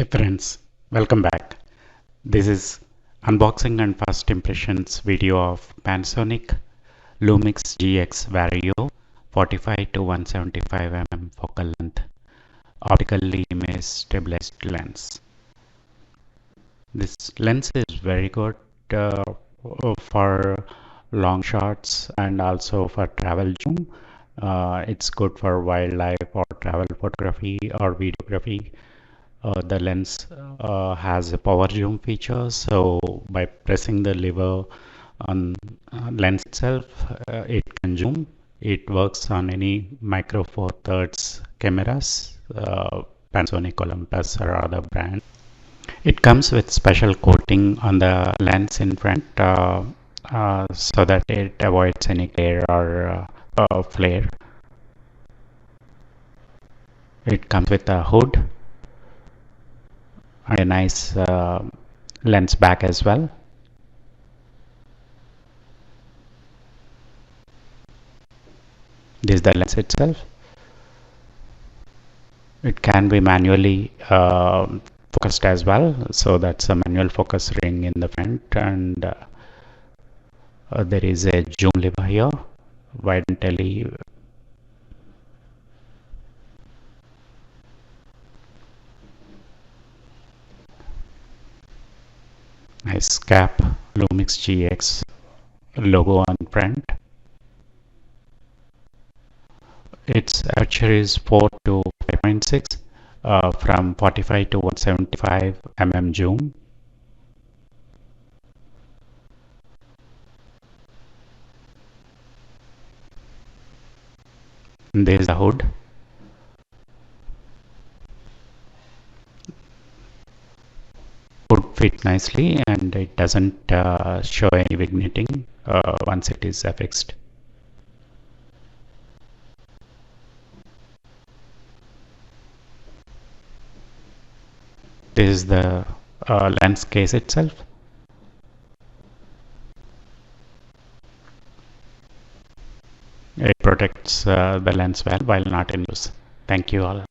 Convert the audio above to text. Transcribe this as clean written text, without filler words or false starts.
Hey friends, welcome back. This is unboxing and first impressions video of Panasonic Lumix GX Vario 45 to 175 mm focal length optically image stabilized lens. This lens is very good for long shots and also for travel zoom. It's good for wildlife or travel photography or videography. The lens has a power zoom feature, so by pressing the lever on lens itself, it can zoom. It works on any micro four thirds cameras, Panasonic, Olympus or other brand. It comes with special coating on the lens in front so that it avoids any glare or flare. It comes with a hood and a nice lens back as well. This is the lens itself. It can be manually focused as well, so that's a manual focus ring in the front, and there is a zoom lever here, wide and tele. Nice cap, Lumix GX logo on front. Its aperture is 4 to 5.6 from 45 to 175 mm zoom. There is the hood. Hood fit nicely and it doesn't show any vignetting once it is affixed. This is the lens case itself. It protects the lens well while not in use. Thank you all.